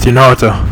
fortunato.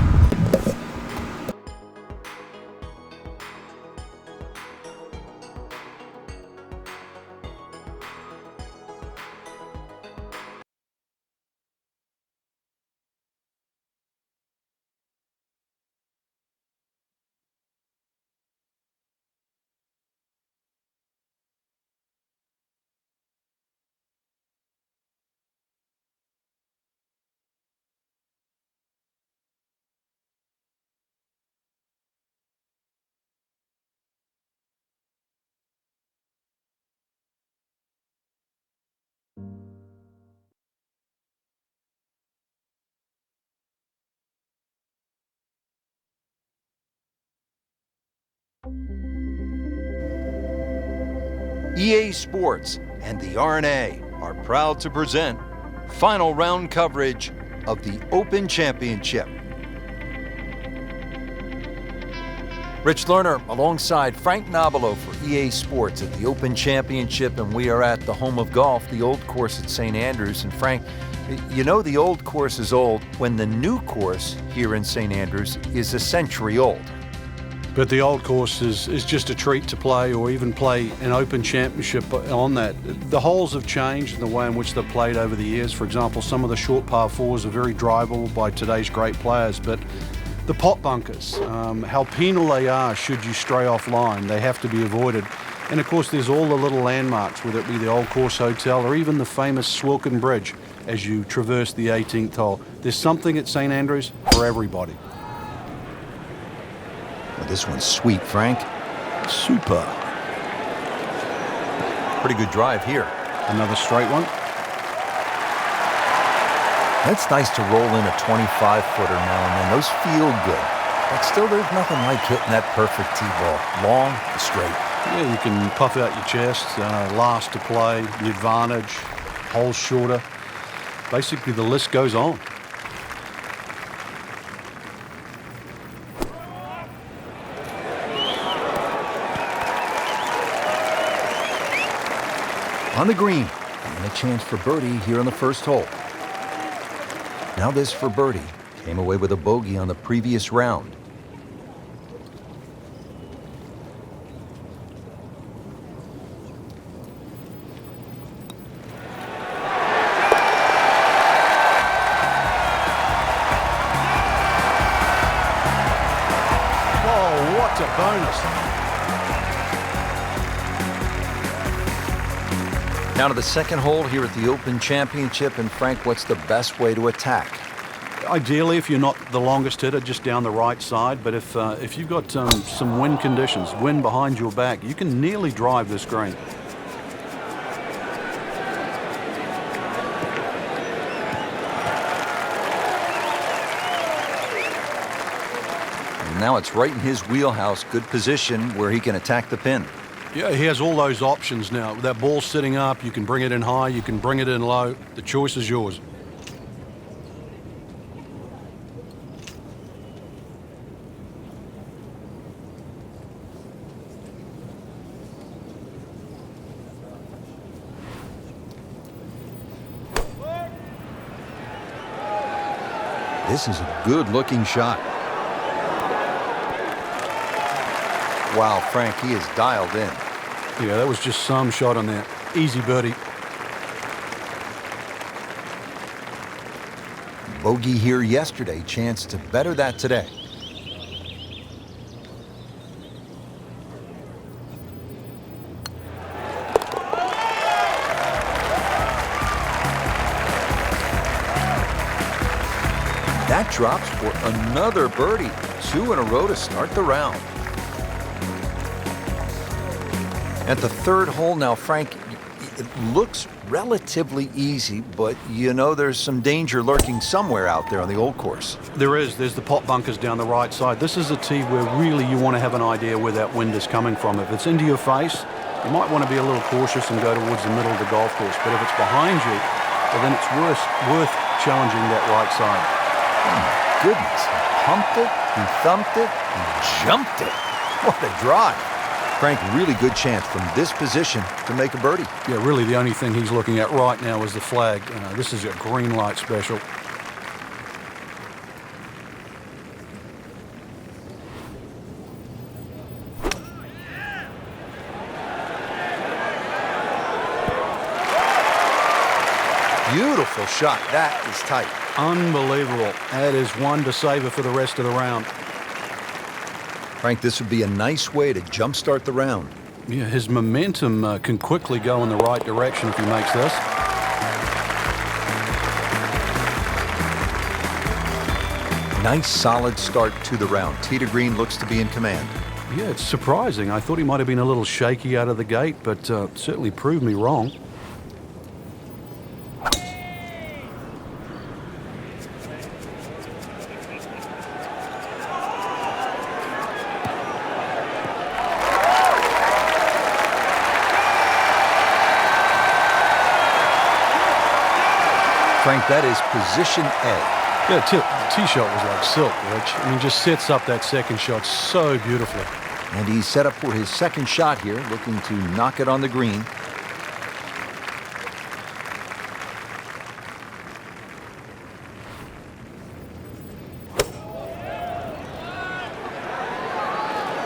EA Sports and the R&A are proud to present final round coverage of the Open Championship. Rich Lerner alongside Frank Nobilo for EA Sports at the Open Championship, and we are at the home of golf, the old course at St. Andrews. And Frank, you know the old course is old when the new course here in St. Andrews is a century old. But the old course is just a treat to play, or even play an Open Championship on that. The holes have changed in the way in which they're played over the years. For example, some of the short par fours are very drivable by today's great players, but the pot bunkers, how penal they are should you stray off line, they have to be avoided. And of course there's all the little landmarks, whether it be the Old Course Hotel or even the famous Swilcan Bridge as you traverse the 18th hole. There's something at St. Andrews for everybody. Well, this one's sweet, Frank. Super. Pretty good drive here. Another straight one. It's nice to roll in a 25-footer now and then. Those feel good. But still, there's nothing like hitting that perfect tee ball. Long and straight. Yeah, you can puff out your chest, last to play, the advantage, holes shorter. Basically, the list goes on. On the green, and a chance for birdie here on the first hole. Now this for birdie. Came away with a bogey on the previous round. Oh, what a bonus. Now to the second hole here at the Open Championship. And Frank, what's the best way to attack? Ideally, if you're not the longest hitter, just down the right side. But if you've got some wind conditions, wind behind your back, you can nearly drive this green. And now it's right in his wheelhouse. Good position where he can attack the pin. Yeah, he has all those options now. That ball's sitting up, you can bring it in high, you can bring it in low. The choice is yours. This is a good-looking shot. Wow, Frank, he is dialed in. Yeah, that was just some shot on that. Easy birdie. Bogey here yesterday. Chance to better that today. That drops for another birdie. 2 in a row to start the round. At the third hole now, Frank, it looks relatively easy, but you know there's some danger lurking somewhere out there on the old course. There is. There's the pot bunkers down the right side. This is a tee where really you want to have an idea where that wind is coming from. If it's into your face, you might want to be a little cautious and go towards the middle of the golf course. But if it's behind you, well, then it's worth challenging that right side. Oh my goodness, he pumped it, he thumped it, he jumped it. What a drive. Frank, really good chance from this position to make a birdie. Yeah, really the only thing he's looking at right now is the flag. This is a green light special. Beautiful shot. That is tight. Unbelievable. That is one to savor for the rest of the round. Frank, this would be a nice way to jumpstart the round. Yeah, his momentum can quickly go in the right direction if he makes this. Nice, solid start to the round. Tee to green looks to be in command. Yeah, it's surprising. I thought he might have been a little shaky out of the gate, but certainly proved me wrong. Frank, that is position A. Yeah, tee shot was like silk, Rich. I mean, just sets up that second shot so beautifully. And he's set up for his second shot here, looking to knock it on the green.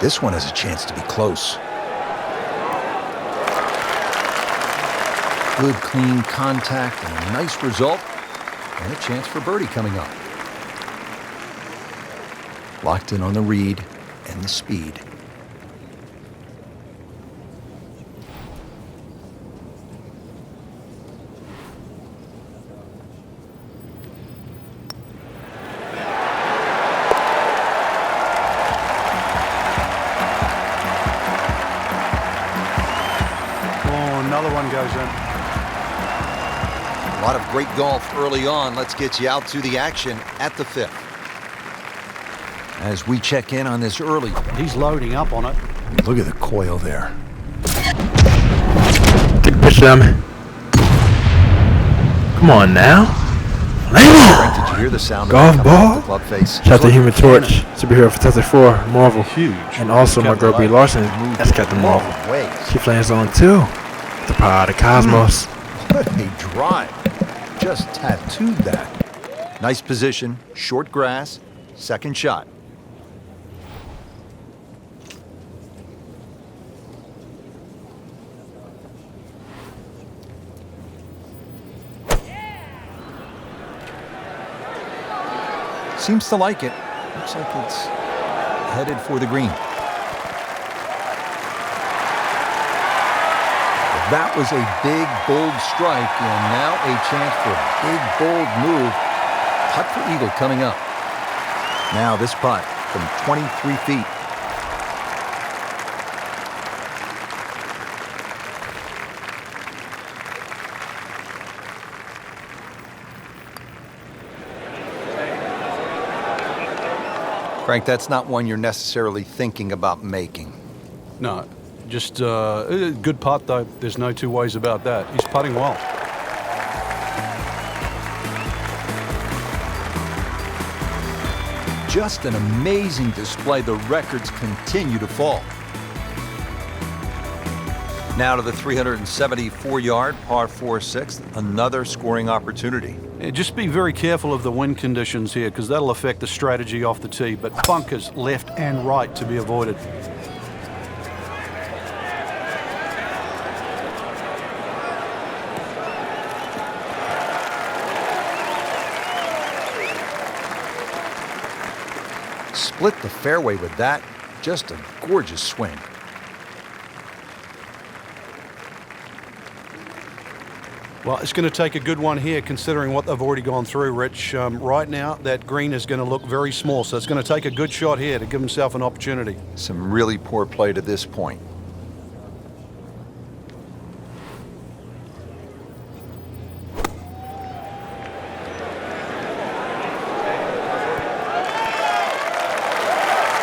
This one has a chance to be close. Good, clean contact and a nice result. And a chance for birdie coming up. Locked in on the read and the speed. Oh, another one goes in. A lot of great golf early on. Let's get you out to the action at the 5th. As we check in on this early. He's loading up on it. Look at the coil there. Take a picture of me. Come on now. Frank, did you hear the sound Golf of ball? the club face? Shout out to Human Torch, superhero Fantastic Four, Marvel. Huge. And also my girl Brie Larson. That's Captain Marvel. Ways. She plays on too. The power of the cosmos. What a drive. Just tattooed that. Nice position, short grass, second shot. Seems to like it. Looks like it's headed for the green. That was a big, bold strike, and now a chance for a big, bold move. Putt for eagle coming up. Now this putt from 23 feet. Frank, that's not one you're necessarily thinking about making. No, just a good putt, though. There's no two ways about that. He's putting well. Just an amazing display. The records continue to fall. Now to the 374-yard par 4-6, another scoring opportunity. Yeah, just be very careful of the wind conditions here, because that'll affect the strategy off the tee. But bunkers left and right to be avoided. Split the fairway with that. Just a gorgeous swing. Well, it's going to take a good one here, considering what they've already gone through, Rich. Right now, that green is going to look very small, so it's going to take a good shot here to give himself an opportunity. Some really poor play to this point.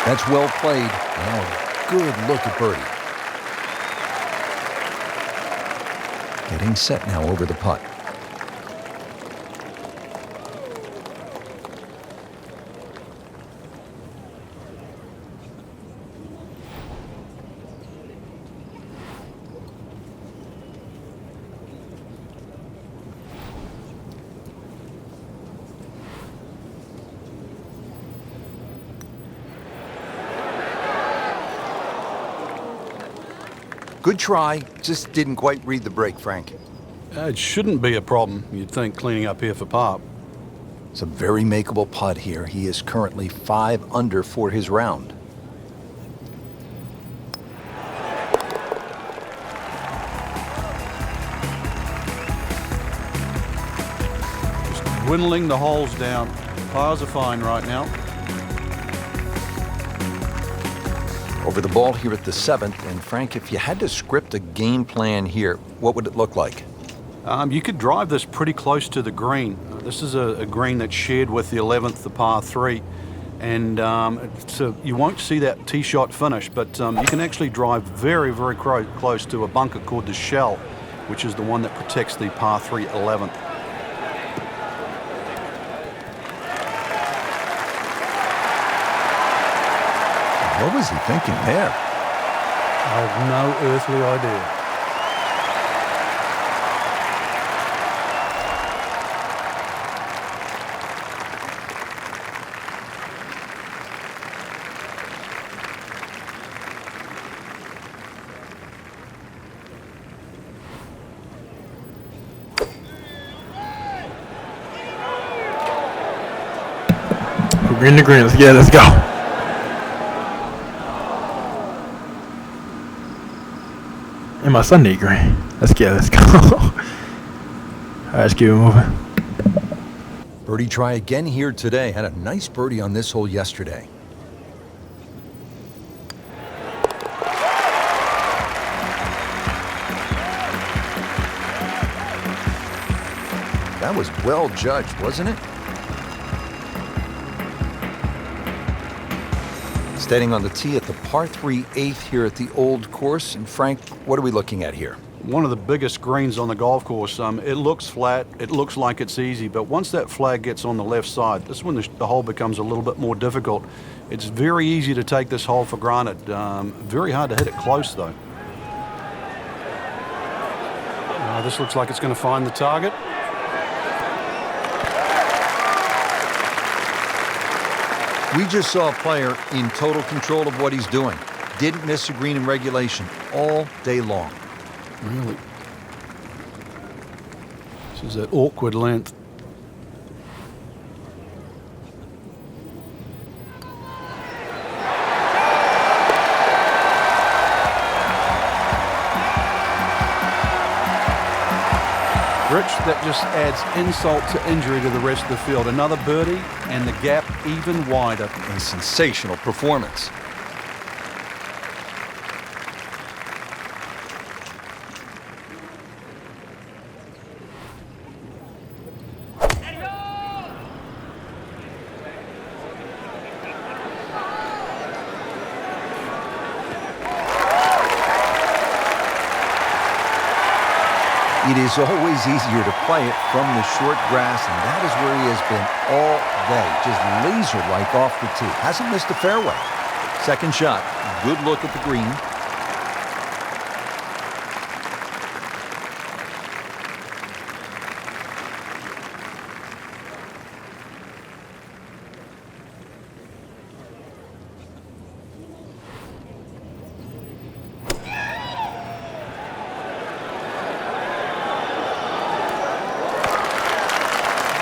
That's well played. Now a good look at birdie. Getting set now over the putt. Good try, just didn't quite read the break, Frank. It shouldn't be a problem, you'd think, cleaning up here for par. It's a very makeable putt here. He is currently 5 under for his round. Just dwindling the holes down. Pars are fine right now. Over the ball here at the 7th, and Frank, if you had to script a game plan here, what would it look like? You could drive this pretty close to the green. This is a green that's shared with the 11th, the par 3. And you won't see that tee shot finish, but you can actually drive very, very close to a bunker called the Shell, which is the one that protects the par 3 11th. What was he thinking there? I have no earthly idea. Green to green. Let's go. In my Sunday green. Let's go. All right, let's keep it moving. Birdie try again here today. Had a nice birdie on this hole yesterday. That was well judged, wasn't it? Standing on the tee at the par 3 8th here at the Old Course. And Frank, what are we looking at here? One of the biggest greens on the golf course. It looks flat, it looks like it's easy, but once that flag gets on the left side, this is when the hole becomes a little bit more difficult. It's very easy to take this hole for granted. Very hard to hit it close, though. This looks like it's going to find the target. We just saw a player in total control of what he's doing. Didn't miss a green in regulation all day long. Really? This is an awkward length. Rich, that just adds insult to injury to the rest of the field. Another birdie, and the gap even wider. A sensational performance. It is always easier to play it from the short grass, and that is where he has been all day. Just laser-like off the tee. Hasn't missed a fairway. Second shot, good look at the green.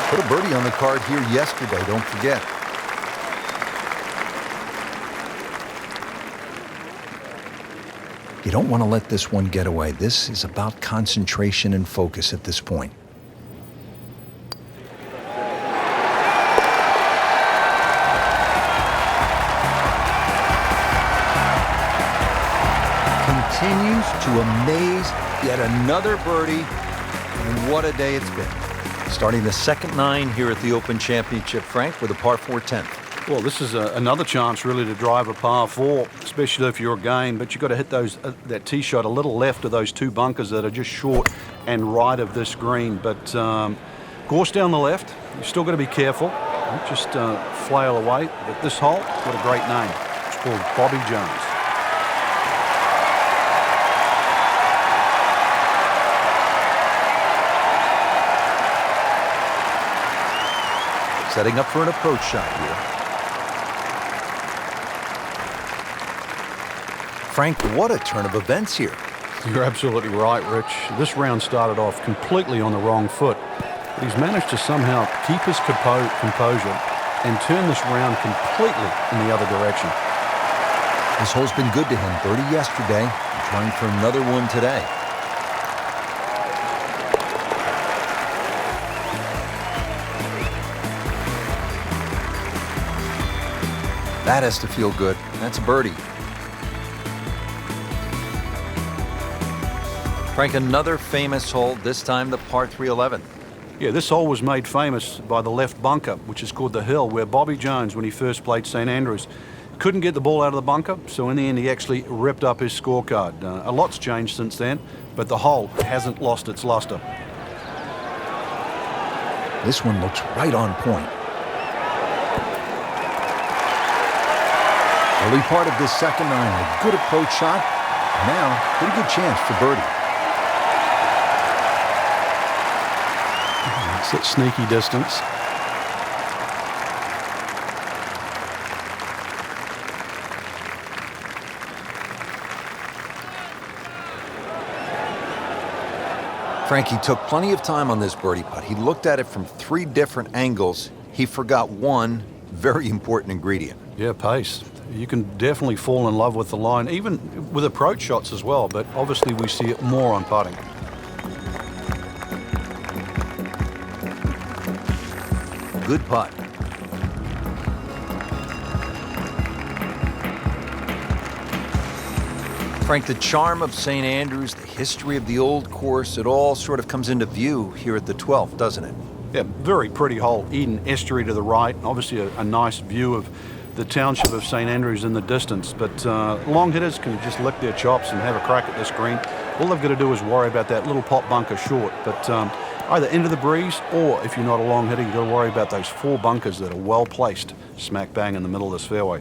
Put a birdie on the card here yesterday, don't forget. You don't want to let this one get away. This is about concentration and focus at this point. Continues to amaze. Yet another birdie, and what a day it's been. Starting the second 9 here at the Open Championship, Frank, with a par 4 10th. Well, this is another chance really to drive a par 4, especially if you're a game, but you've got to hit those that tee shot a little left of those two bunkers that are just short and right of this green. But course down the left, you've still got to be careful. Don't just flail away. But this hole, what a great name. It's called Bobby Jones. Setting up for an approach shot here. Frank, what a turn of events here. You're absolutely right, Rich. This round started off completely on the wrong foot, but he's managed to somehow keep his composure and turn this round completely in the other direction. This hole's been good to him. Birdie yesterday, trying for another one today. That has to feel good. That's a birdie. Frank, another famous hole, this time the par 311. Yeah, this hole was made famous by the left bunker, which is called the Hill, where Bobby Jones, when he first played St Andrews, couldn't get the ball out of the bunker, so in the end he actually ripped up his scorecard. A lot's changed since then, but the hole hasn't lost its luster. This one looks right on point. Early part of this second nine, a good approach shot. Now, pretty good chance for birdie. It's that sneaky distance. Frankie took plenty of time on this birdie putt. He looked at it from 3 different angles. He forgot one very important ingredient. Yeah, pace. You can definitely fall in love with the line, even with approach shots as well, but obviously we see it more on putting. Good putt. Frank, the charm of St. Andrews, the history of the old course, it all sort of comes into view here at the 12th, doesn't it? Yeah, very pretty hole. Eden Estuary to the right, obviously a nice view of the township of St. Andrews in the distance, but long hitters can just lick their chops and have a crack at this green. All they've got to do is worry about that little pot bunker short, but either into the breeze, or if you're not a long hitter, you've got to worry about those 4 bunkers that are well placed smack bang in the middle of this fairway.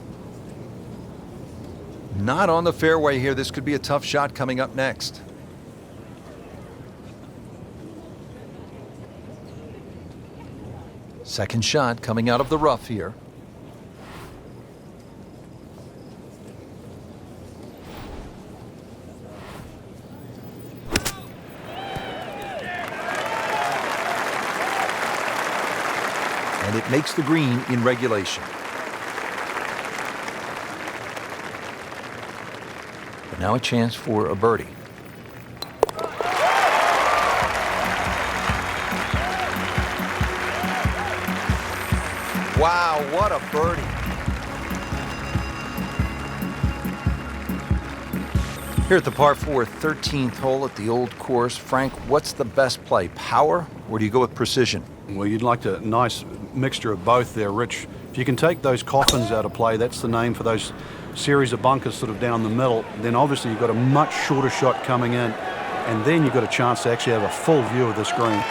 Not on the fairway here. This could be a tough shot coming up next. Second shot coming out of the rough here. And it makes the green in regulation. But now a chance for a birdie. Wow, what a birdie. Here at the par 4 13th hole at the old course, Frank, what's the best play, power, or do you go with precision? Well, you'd like a nice mixture of both there, Rich. If you can take those coffins out of play, that's the name for those series of bunkers sort of down the middle, then obviously you've got a much shorter shot coming in, and then you've got a chance to actually have a full view of this green.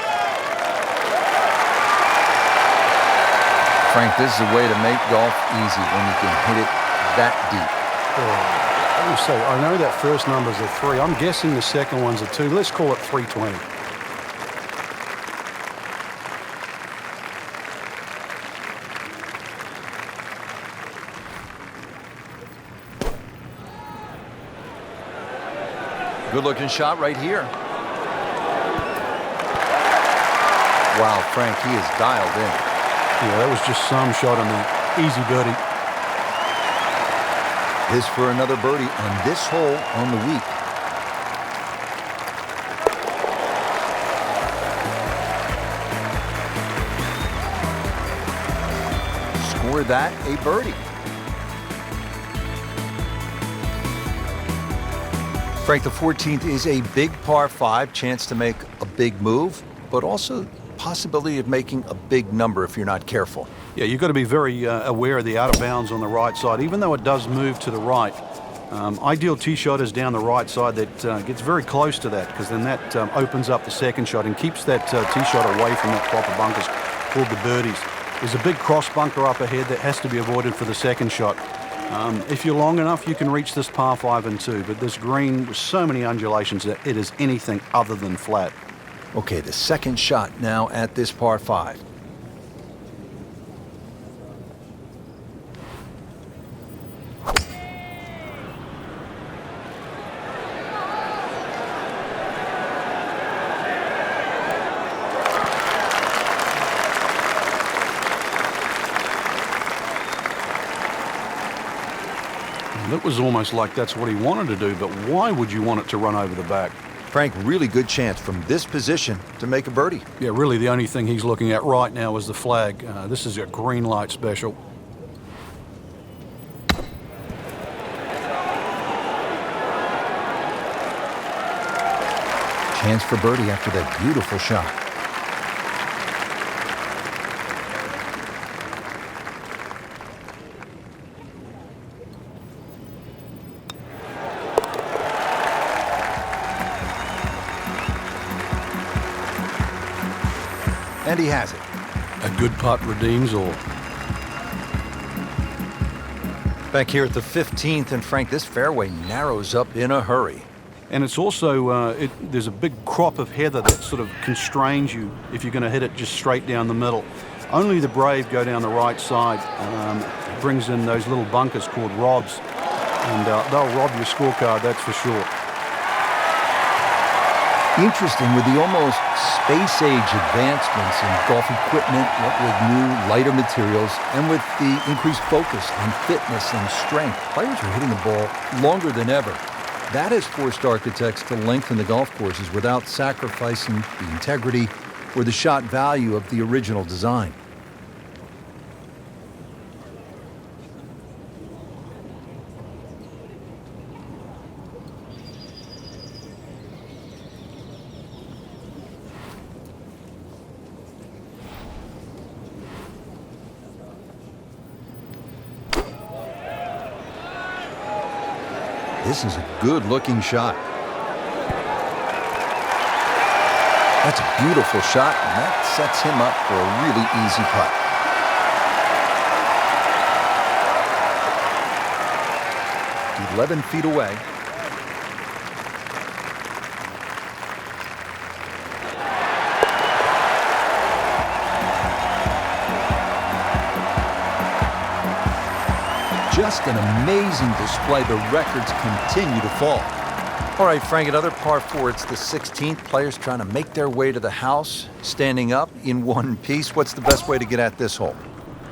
Frank, this is a way to make golf easy when you can hit it that deep. Let me say, I know that first number's a 3. I'm guessing the second one's a 2. Let's call it 320. Good-looking shot right here. Wow, Frank, he is dialed in. Yeah, that was just some shot on the easy birdie. This for another birdie on this hole on the week. Score that a birdie. Frank, the 14th is a big par 5, chance to make a big move, but also possibility of making a big number if you're not careful. Yeah, you've got to be very aware of the out of bounds on the right side, even though it does move to the right. Ideal tee shot is down the right side that gets very close to that, because then that opens up the second shot and keeps that tee shot away from that crop of bunkers called the birdies. There's a big cross bunker up ahead that has to be avoided for the second shot. If you're long enough, you can reach this par 5 and 2, but this green with so many undulations that it is anything other than flat. Okay, the second shot now at this par 5. It was almost like that's what he wanted to do, but why would you want it to run over the back? Frank, really good chance from this position to make a birdie. Yeah, really the only thing he's looking at right now is the flag. This is a green light special. Chance for birdie after that beautiful shot. And he has it. A good putt redeems all. Back here at the 15th, and Frank, this fairway narrows up in a hurry. And it's also, there's a big crop of heather that sort of constrains you if you're going to hit it just straight down the middle. Only the brave go down the right side. It brings in those little bunkers called robs, and they'll rob your scorecard, that's for sure. Interesting, with the almost space-age advancements in golf equipment, what with new, lighter materials, and with the increased focus on fitness and strength, players are hitting the ball longer than ever. That has forced architects to lengthen the golf courses without sacrificing the integrity or the shot value of the original design. This is a good-looking shot. That's a beautiful shot, and that sets him up for a really easy putt. 11 feet away. Just an amazing display. The records continue to fall. All right, Frank, another par 4. It's the 16th. Players trying to make their way to the house, standing up in one piece. What's the best way to get at this hole?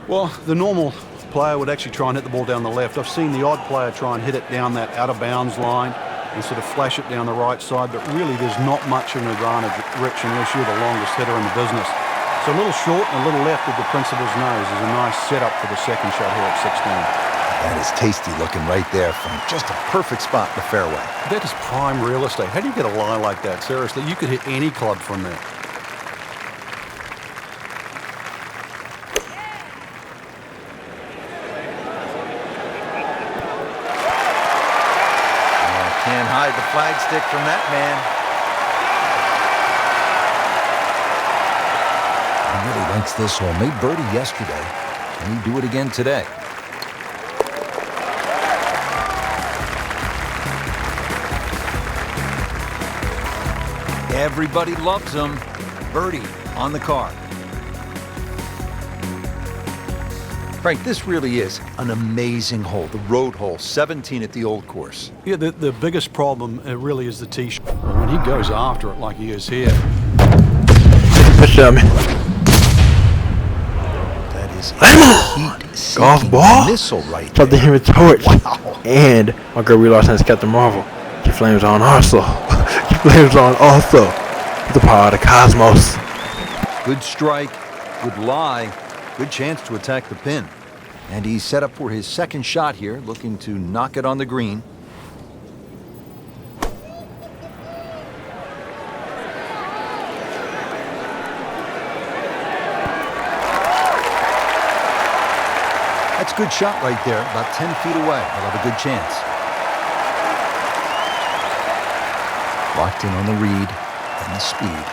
Well, the normal player would actually try and hit the ball down the left. I've seen the odd player try and hit it down that out-of-bounds line and sort of flash it down the right side, but really there's not much of an advantage, Rich, unless you're the longest hitter in the business. So a little short and a little left of the principal's nose is a nice setup for the second shot here at 16. That is tasty looking right there from just a perfect spot in the fairway. That is prime real estate. How do you get a lie like that? Seriously, you could hit any club from there. Can't hide the flagstick from that man. He really likes this hole. Made birdie yesterday. Can he do it again today? Everybody loves him. Birdie on the card. Frank, this really is an amazing hole. The road hole, 17 at the old course. Yeah, the biggest problem really is the tee shot. When he goes after it like he is here. Good shot, man. That is a heat-seeking Golf ball? missile right Tried to there. hit a torch. Wow. And my girl realized that's Captain Marvel. She flames on also. She flames on also. The power of the cosmos. Good strike, good lie, good chance to attack the pin. And he's set up for his second shot here, looking to knock it on the green. That's a good shot right there, about 10 feet away. He'll have a good chance. Locked in on the read and the speed.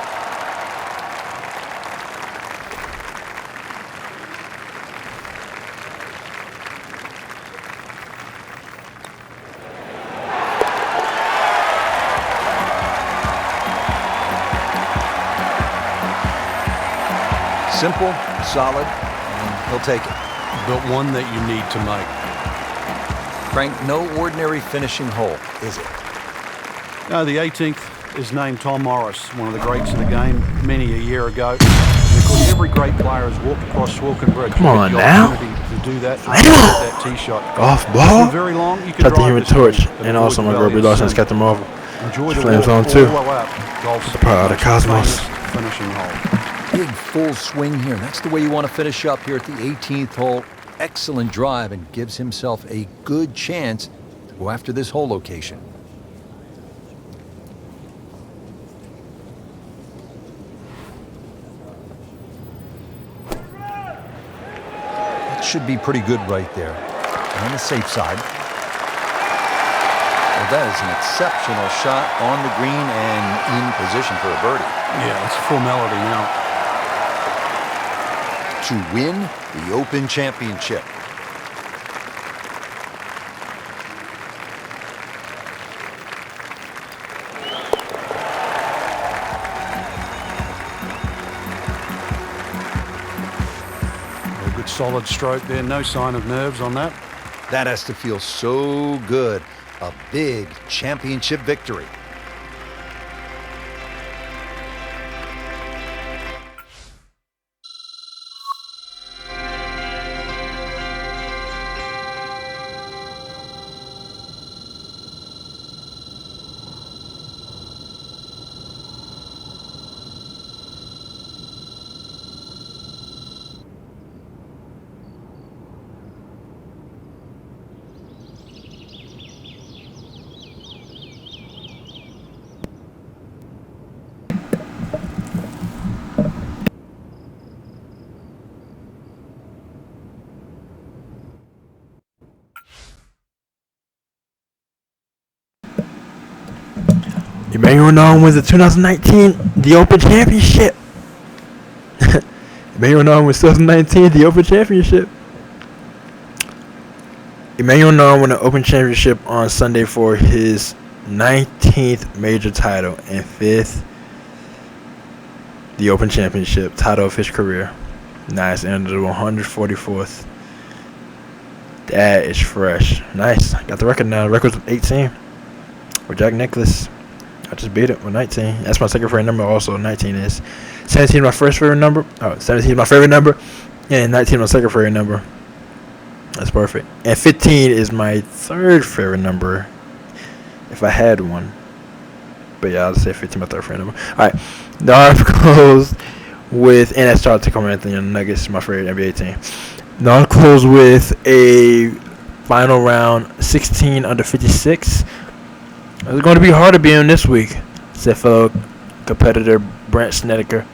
Simple, solid, and he'll take it. But one that you need to make. Frank, no ordinary finishing hole, is it? No, the 18th is named Tom Morris, one of the greats of the game, many a year ago. Because every great player has walked across Swilcan Bridge. Come on with the now. opportunity to to do that. To get that tee shot. Golf If ball. you're very long, you can Got the drive Human this Torch, one, and also my avoid girl the Brie valley of Larson's sin. got the Marvel. Enjoy the Flames walk on all too. the way up. Golf's The power of the cosmos. famous finishing hole. Big full swing here. That's the way you want to finish up here at the 18th hole. Excellent drive and gives himself a good chance to go after this hole location. That should be pretty good right there. On the safe side. Well, that is an exceptional shot on the green and in position for a birdie. Yeah, it's a formality now. To win the Open Championship. A good solid stroke there. No sign of nerves on that. That has to feel so good. A big championship victory. Emmanuel Nollan wins the 2019 The Open Championship. Emmanuel Nollan wins 2019 The Open Championship. Emmanuel Nollan won the Open Championship on Sunday for his 19th major title and 5th The Open Championship title of his career. Nice, and the 144th. That is fresh. Nice. Got the record now. The record's 18 for Jack Nicklaus. I just beat it with 19. That's my second favorite number. Also, 19 is 17 is my first favorite number. 17 is my favorite number, and 19 is my second favorite number. That's perfect. And 15 is my third favorite number, if I had one. But yeah, I'll say 15 my third favorite number. All right, the article goes with, and that's Charles Tacoma Anthony and the Nuggets, my favorite NBA team. The article goes with a final round 16 under 56. It's going to be hard to be in this week, said fellow competitor Brent Snedeker.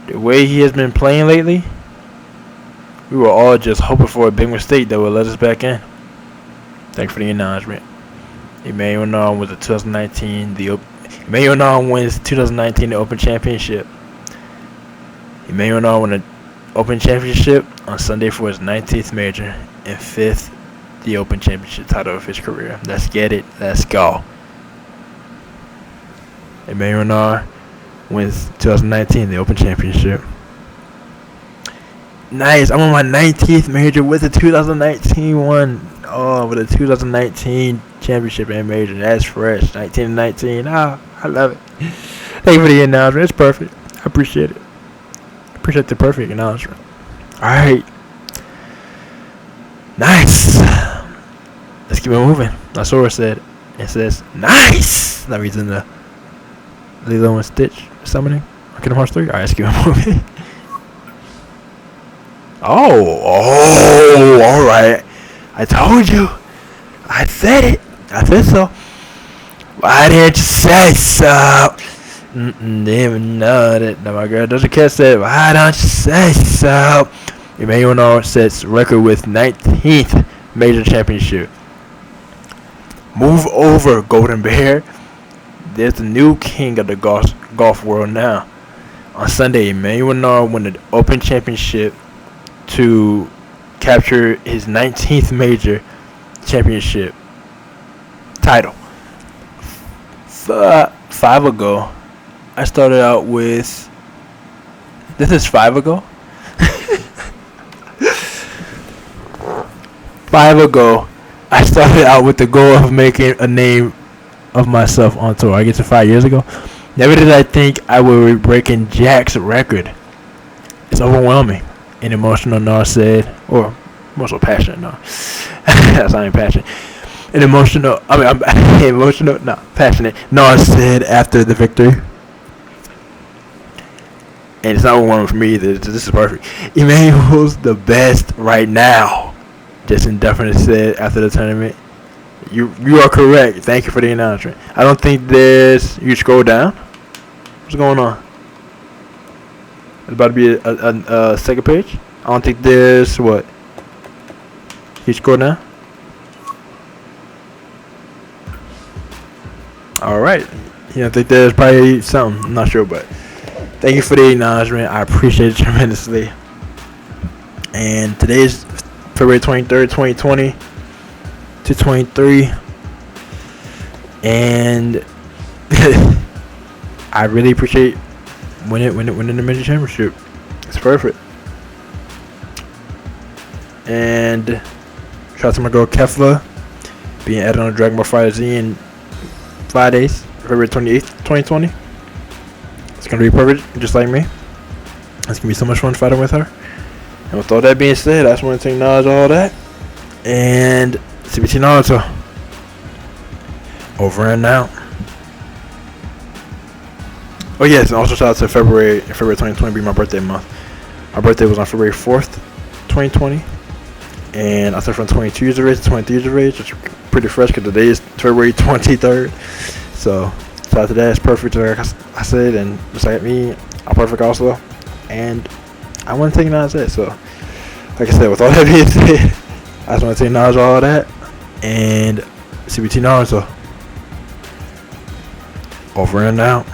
The way he has been playing lately, we were all just hoping for a big mistake that would let us back in. Thanks for the acknowledgement. Emmanuel Nollan was the 2019 Emmanuel Nollan wins 2019 the Open Championship. Emmanuel Nollan won the Open Championship on Sunday for his 19th major and 5th the Open Championship title of his career. Let's get it. Let's go. Emmanuel Nollan wins 2019 the Open Championship. Nice. I'm on my 19th major with the 2019 one. Oh, with the 2019 championship and major. That's fresh. 19 and 19. Ah, I love it. Thank you for the announcement. It's perfect. I appreciate it. I appreciate the perfect announcement. All right. Nice. Let's keep it moving. That's what it said. It says, nice. That means in the Lilo and Stitch summoning. Kingdom Hearts 3. All right, let's keep it moving. Oh, all right. I told you. I said it. I said so. Why didn't you say so? Didn't even know that. Now my girl Doja Cat said, why don't you say so? Emmanuel Nollan sets record with 19th major championship. Move over, Golden Bear. There's a new king of the golf world now. On Sunday, Emmanuel Nollan won the Open Championship to capture his 19th major championship title. 5 ago, I started out with. This is 5 ago. 5 ago, I started out with the goal of making a name of myself on tour. I guess 5 years ago. Never did I think I would be breaking Jack's record. It's overwhelming and emotional, Nollan said. Or more so passionate. No, that's not even passionate. And emotional. I mean, I'm emotional. No, passionate. Nas said after the victory, and it's not one for me either. This is perfect. Emmanuel's the best right now. Justin definitely said after the tournament. You are correct. Thank you for the announcement. I don't think there's. You scroll down. What's going on? It's about to be a second page. I don't think there's what. You scroll down. All right. You don't think there's probably something. I'm not sure, but thank you for the acknowledgement. I appreciate it tremendously. And today is February 23rd, 2020 to 23. And I really appreciate winning the major championship. It's perfect. And shout out to my girl Kefla being added on Dragon Ball Fighter Z in 5 days, February 28th, 2020. It's gonna be perfect, just like me. It's gonna be so much fun fighting with her. And with all that being said, I just want to acknowledge all that. And CBT Naruto. Over and out. Oh yes, and also shout out to February 2020 being my birthday month. My birthday was on February 4th, 2020. And I turned from 22 years of age to 23 years of age, which is pretty fresh because today is February 23rd. So shout out to that. It's perfect, like I said, and just like me, I'm perfect also. And I want to take acknowledge that. So like I said, with all that being said, I just want to take acknowledge all that. And CBT Naruto. Over and out.